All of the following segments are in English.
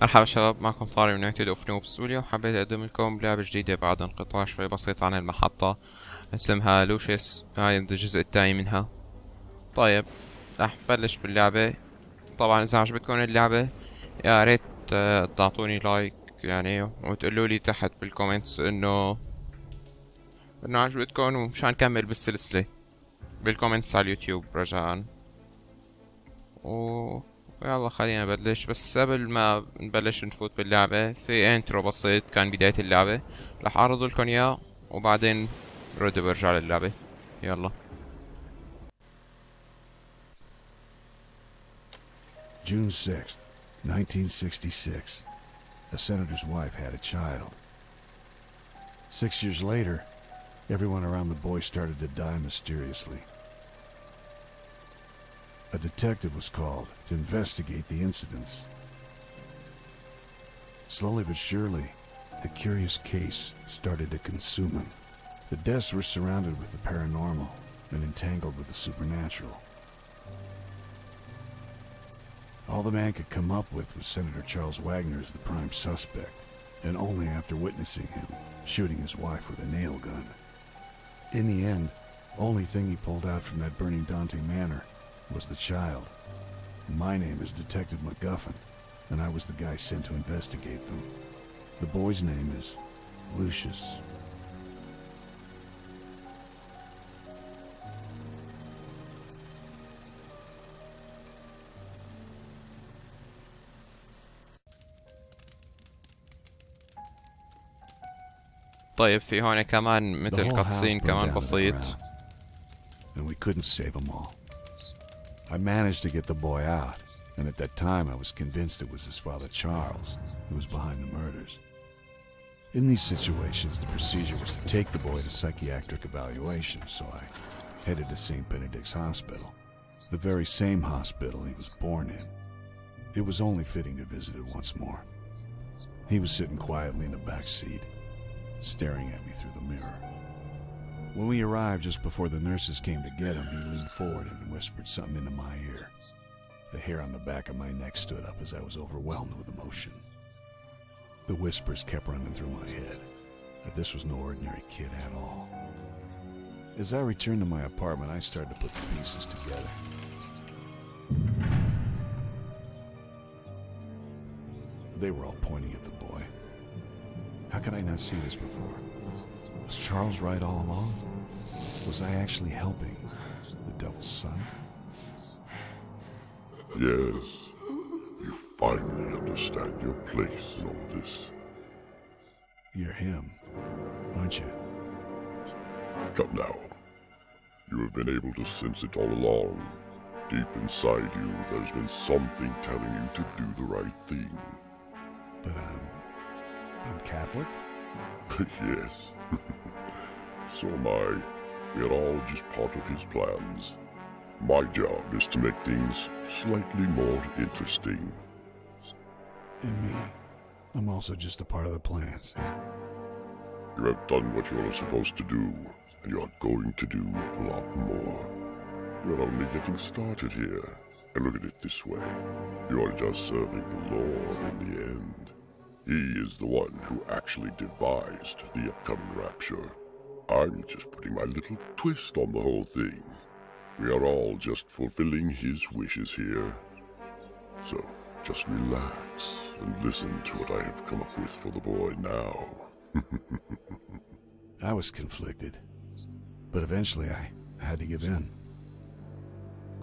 مرحبا شباب، معكم طارق من يونايتد اوف نوبس، واليوم حبيت اقدم لكم لعبة جديدة بعد انقطاع شوي بسيط عن المحطة. اسمها لوشيس، هاي الجزء الثاني منها. طيب، رح نبلش باللعبة. طبعا اذا عجبتكم اللعبة يا ريت تعطوني لايك يعني، وتقولوا لي تحت بالكومنتس انه عجبتكم ومشان نكمل بالسلسلة بالكومنتس على اليوتيوب رجاء. يلا خلينا نبلش. بس قبل ما نبلش نفوت باللعبة، في انترو بسيط كان بداية اللعبة رح اعرض لكم اياه وبعدين برجع للعبة. يلا. June 6th, 1966. A senator's wife had a child. 6 years later, everyone around the boy started to die mysteriously. A detective was called to investigate the incidents. Slowly but surely, the curious case started to consume him. The deaths were surrounded with the paranormal and entangled with the supernatural. All the man could come up with was Senator Charles Wagner as the prime suspect, and only after witnessing him shooting his wife with a nail gun. In the end, only thing he pulled out from that burning Dante manor was the child. My name is Detective MacGuffin, and I was the guy sent to investigate them. The boy's name is Lucius. طيب في هون كمان The مثل whole house كاتسين burned كمان down to the بسيط. ground, and we couldn't save them all. I managed to get the boy out, and at that time I was convinced it was his father Charles who was behind the murders. In these situations, the procedure was to take the boy to psychiatric evaluation, so I headed to St. Benedict's Hospital, the very same hospital he was born in. It was only fitting to visit it once more. He was sitting quietly in the back seat, staring at me through the mirror. When we arrived just before the nurses came to get him, he leaned forward and whispered something into my ear. The hair on the back of my neck stood up as I was overwhelmed with emotion. The whispers kept running through my head that this was no ordinary kid at all. As I returned to my apartment, I started to put the pieces together. They were all pointing at the boy. How could I not see this before? Was Charles right all along? Was I actually helping the devil's son? Yes, you finally understand your place in all this. You're him, aren't you? Come now. You have been able to sense it all along. Deep inside you, there's been something telling you to do the right thing. But I'm Catholic? Yes. So am I. We are all just part of his plans. My job is to make things slightly more interesting. And me. I'm also just a part of the plans. You have done what you are supposed to do, and you are going to do a lot more. We're only getting started here. And look at it this way. You are just serving the Lord in the end. He is the one who actually devised the upcoming rapture. I'm just putting my little twist on the whole thing. We are all just fulfilling his wishes here. So, just relax and listen to what I have come up with for the boy now. I was conflicted, but eventually I had to give in.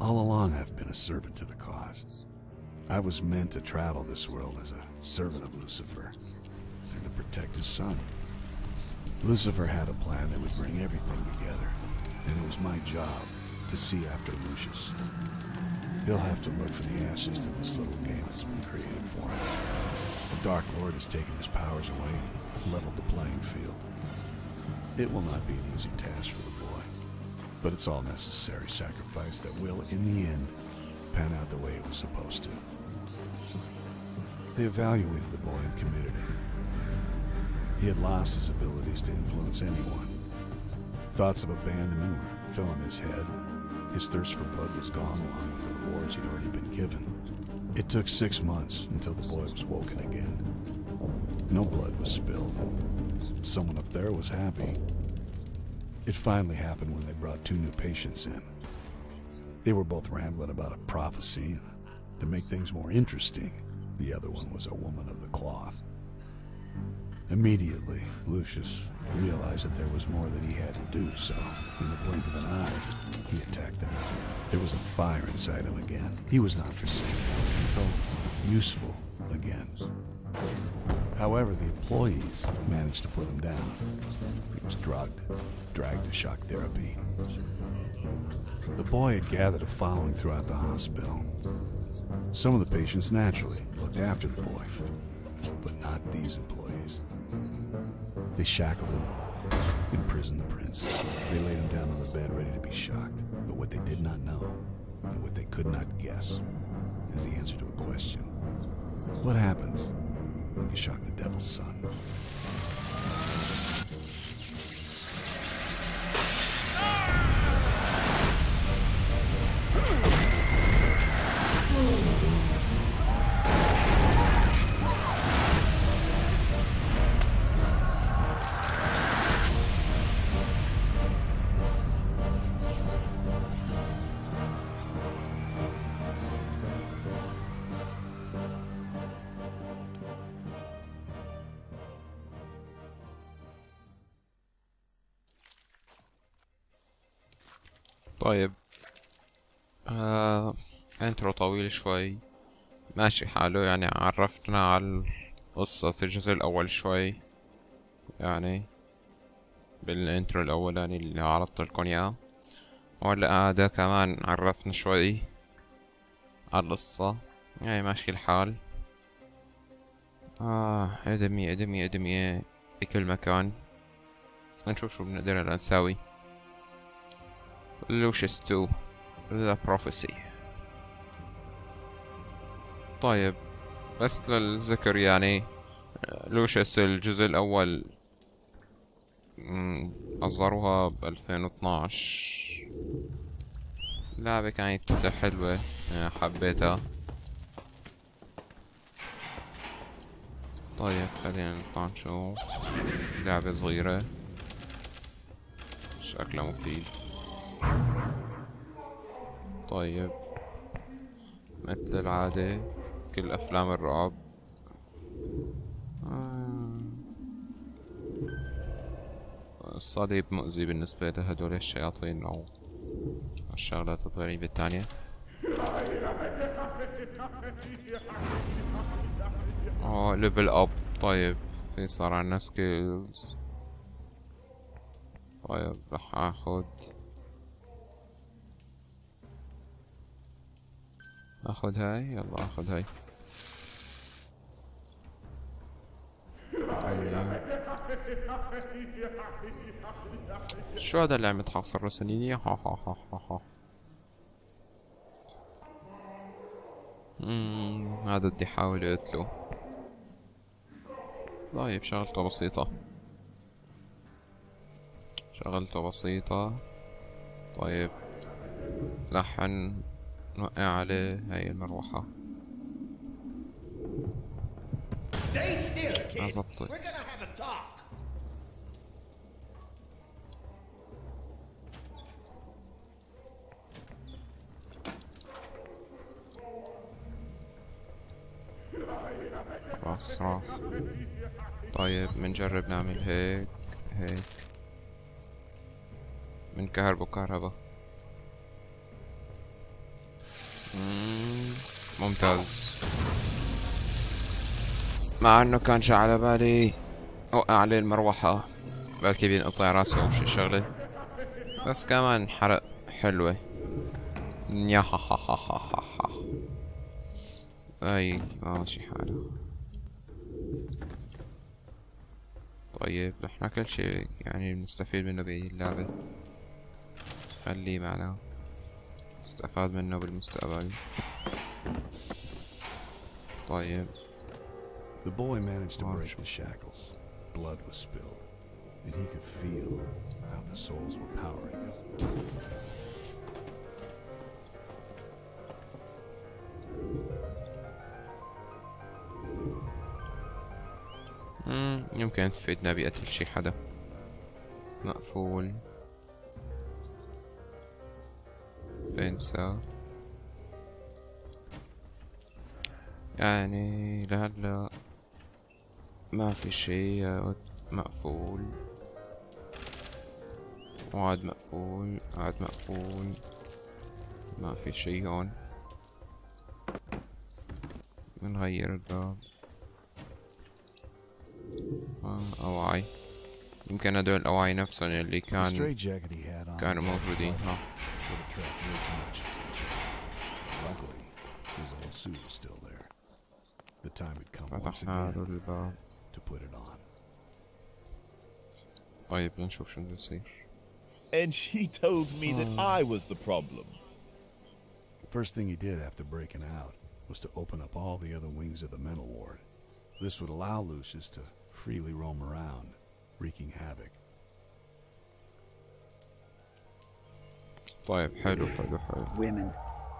All along I've been a servant to the cause. I was meant to travel this world as a servant of Lucifer and to protect his son. Lucifer had a plan that would bring everything together, and it was my job to see after Lucius. He'll have to look for the answers to this little game that's been created for him. The Dark Lord has taken his powers away and leveled the playing field. It will not be an easy task for the boy, but it's all necessary sacrifice that will, in the end, pan out the way it was supposed to. They evaluated the boy and committed him. He had lost his abilities to influence anyone. Thoughts of abandonment were filling his head. His thirst for blood was gone along with the rewards he'd already been given. It took 6 months until the boy was woken again. No blood was spilled. Someone up there was happy. It finally happened when they brought 2 new patients in. They were both rambling about a prophecy. To make things more interesting, the other one was a woman of the cloth. Immediately, Lucius realized that there was more that he had to do, so in the blink of an eye, he attacked them. There was a fire inside him again. He was not forsaken. He felt useful again. However, the employees managed to put him down. He was drugged, dragged to shock therapy. The boy had gathered a following throughout the hospital. Some of the patients naturally looked after the boy, but not these employees. They shackled him, imprisoned the prince. They laid him down on the bed ready to be shocked. But what they did not know, and what they could not guess, is the answer to a question. What happens when you shock the devil's son? طيب انترو طويل شوي، ماشي حاله. يعني عرفتنا على القصة في الجزء الأول شوي، يعني بالانترو الأولاني اللي عرضت لكم إياه. وهلا هذا كمان عرفنا شوي على القصة، يعني ماشي الحال. ادمي ادمي ادمي في كل مكان. نشوف شو بنقدر هلا نساوي. Lucius II The Prophecy. طيب بس للذكر يعني لوشيس الجزء الأول أصدروها ب2012. اللعبة كانت حلوة، حبيتها. طيب خلينا نطلع نشوف. لعبة صغيرة شكلها مفيد. طيب مثل العادة كل أفلام الرعب الصليب مؤذي بالنسبة لهدول الشياطين أو الشغلات الغريبة التانية. ليفل أب. طيب في صار عنا سكيلز. طيب رح اخذ هاي. يلا اخذ هاي. طيب. شو هذا اللي عم يتحصر رسليني؟ ها ها ها ها ها. هذا بدي احاول اقتله. طيب شغلته بسيطة. طيب لحن نوقع عليه هاي المروحة. أزبطت. بصراحة. طيب منجرب نعمل هيك من كهرباء. ممتاز. مع انه كان جا على بالي اوقع عليه المروحة، بلكي بينقطع راسه او شي شغلة، بس كمان حرق حلوة. يا ها ها ها ها ها. اي ماشي حاله. طيب احنا كل شي يعني بنستفيد منه باللعبة، خليه معنا نستفاد منه بالمستقبل. طيب. The boy managed to break the shackles. Blood was spilled, and he could feel how the souls were powering him. يمكن تفيدنا بقتل شي حدا. مقفول. بنسى يعني لهلا ما في شي. مقفول وعاد مقفول، عاد مقفول، ما في شي هون. بنغير الباب. أواعي، يمكن هدول الأواعي نفسهم اللي كانوا موجودين. ها Luckily, his old suit is still there. The time had come once فتحنا له again الباب. to put it on. طيب نشوف شو بده يصير. And she told me that I was the problem. The first thing he did after breaking out was to open up all the other wings of the mental ward. This would allow Lucius to freely roam around, wreaking havoc. طيب حلو حلو حلو. Women.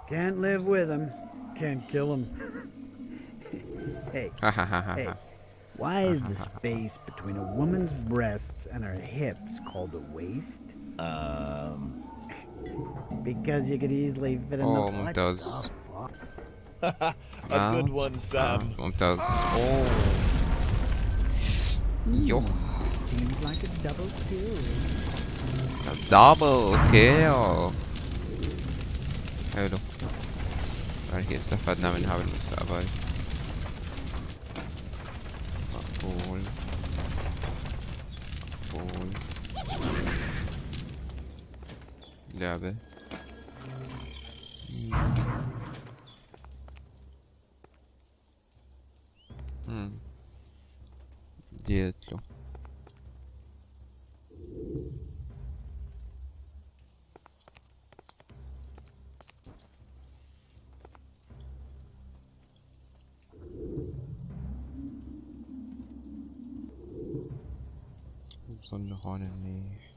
Can't live with them. Can't kill them. Hey, hey. Why is the space between a woman's breasts and her hips called a waist? Because you could easily fit in the butt. ممتاز. A good one, Sam. ممتاز. يو. Seems like a double kill. دبل كيل. حلو. هيك استفدنا منها بالمستقبل. مقفول مقفول. لعبة. ديتلو. وصلنا هون منيح.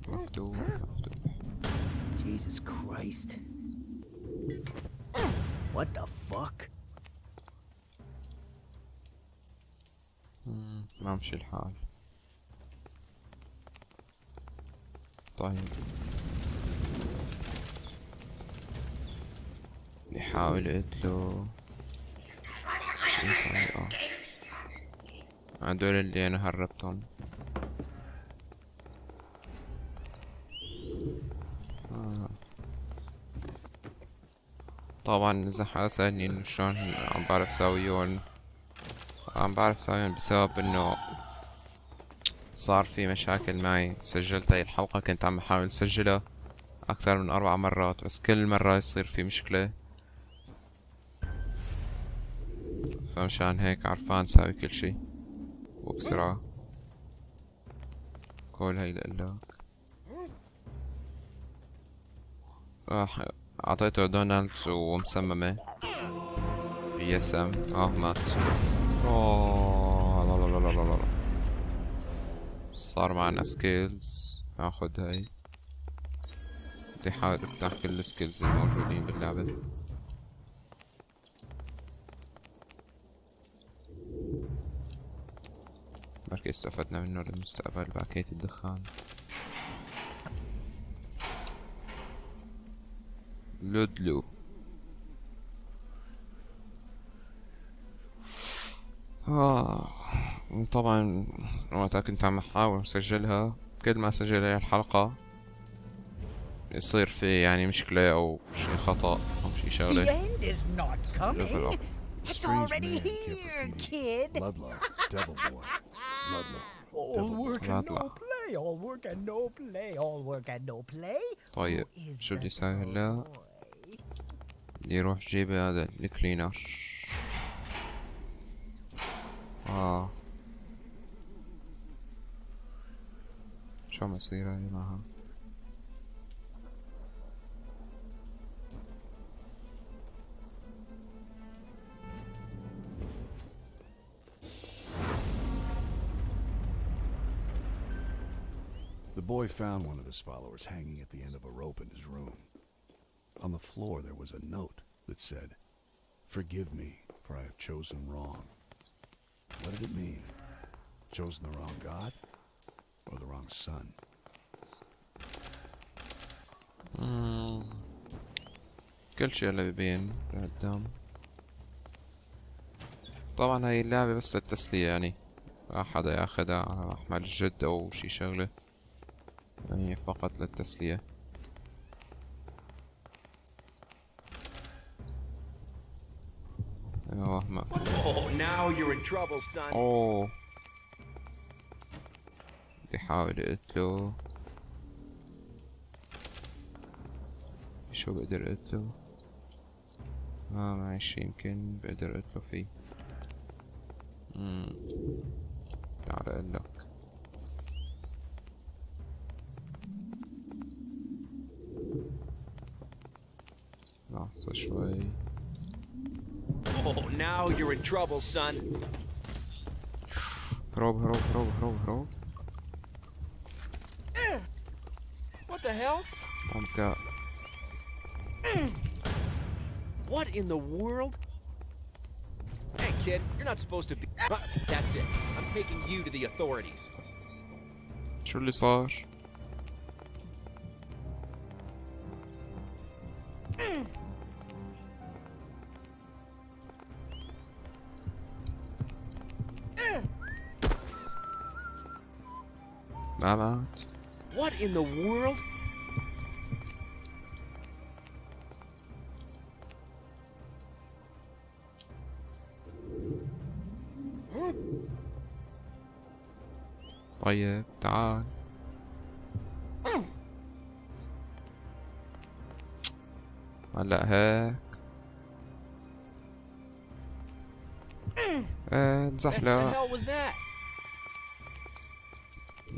مفتوح مفتوح. Jesus Christ. What the fuck? ما مشي الحال. طيب يحاول قتله بطريقة. هدول اللي انا هربتهم. طبعا اذا حدا سألني انه شلون عم بعرف ساويهم، عم بعرف ساويهم بسبب انه صار في مشاكل معي. سجلت هاي الحلقة، كنت عم بحاول اسجلها اكثر من 4 مرات، بس كل مرة يصير في مشكلة، فمشان هيك عرفان ساوي كل شي وبسرعة. كل هاي لقلك. اعطيته دونالدز ومسممة في اسم. مات. لا لا لا لا لا. صار معنا سكيلز. اخذ هاي. بدي احاول افتح كل السكيلز الموجودين باللعبة. بركي استفدنا منه للمستقبل. باكيت الدخان. لودلو. طبعا وقتها كنت عم احاول اسجلها، كل ما اسجل هاي الحلقة يصير في يعني مشكلة او شي خطأ او شي شغلة. level up. A strange man kept repeating, Ludlow, devil boy, Ludlow, All work and Ludlow. no play. All work and no play. All work and no play. طيب شو بدي اسوي هلا؟ بدي اروح جيب هذا الكلينر. شو مصير هاي معها؟ The boy found one of his followers hanging at the end of a rope in his room. On the floor there was a note that said, "Forgive me, for I have chosen wrong." What did it mean? Chosen the wrong god? Or the wrong son? كل شيء اللي بيبين لقدام. طبعا هاي اللعبة بس للتسلية يعني، لا حدا ياخدها على محمل الجد او شي شغلة، يعني فقط للتسلية. ايوه مقفول. اوه بدي احاول اقتله. شو بقدر اقتله؟ معي شي يمكن بقدر اقتله فيه. تعال اقلك. لحظة شوي. Oh, now you're in trouble, son. هروب. What the hell? ممتع. What in the world? Hey, kid, you're not supposed to be. That's it. I'm taking you to the authorities. شو اللي صار؟ ما مات. What in the world? طيب تعال. هلا هيك What the نزحلق. hell was that?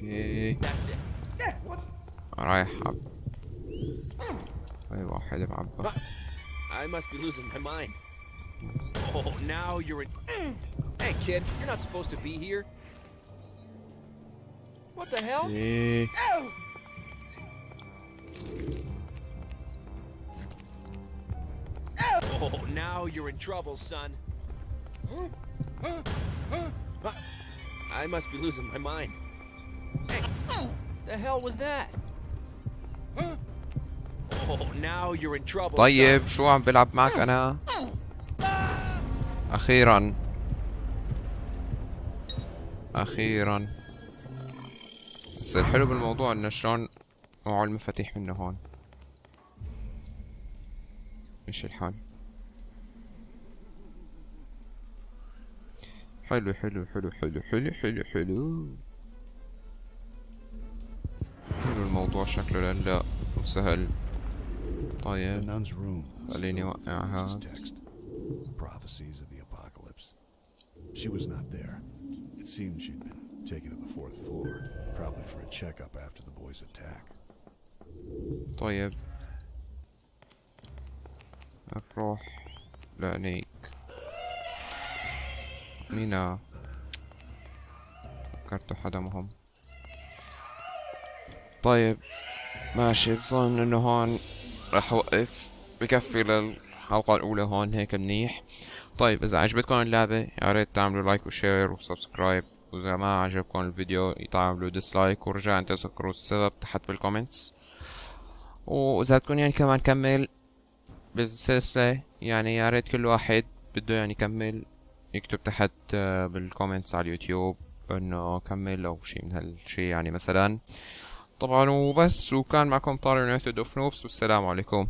ايه That's it. رايح عب. اي واحد معبى. I must be losing my mind. Oh, now you're in. Hey, kid, you're not supposed to be here. What the hell? ايه Oh, now you're in trouble, son. I must be losing my mind. Hey, the hell was that? Oh, now you're in trouble, طيب son. شو عم بلعب معك انا؟ اخيرا بس الحلو بالموضوع انه شلون معه المفاتيح منه هون. مش الحال. حلو الموضوع شكله لهلا وسهل. The طيب nun's room was خليني filled with اوقعها. religious text, prophecies of the apocalypse. She was not there. It seemed she'd been taken to the 4th floor, probably for a checkup after the boys' attack. طيب افروح لعنيك. مينا فكرته حدا مهم. طيب ماشي، بظن انه هون راح اوقف، بكفي للحلقة الاولى هون هيك منيح. طيب اذا عجبتكم اللعبة يا ريت تعملوا لايك وشير وسبسكرايب، واذا ما عجبكم الفيديو تعملوا ديسلايك ورجاء تذكروا السبب تحت بالكومنتس. واذا بدكم يعني كمان كمل بالسلسلة يعني يا ريت كل واحد بده يعني يكمل يكتب تحت بالكومنتس على اليوتيوب انه كمل او شي من هالشي يعني مثلا. طبعا وبس، وكان معكم طارق يونايتد اوف نوبس، والسلام عليكم.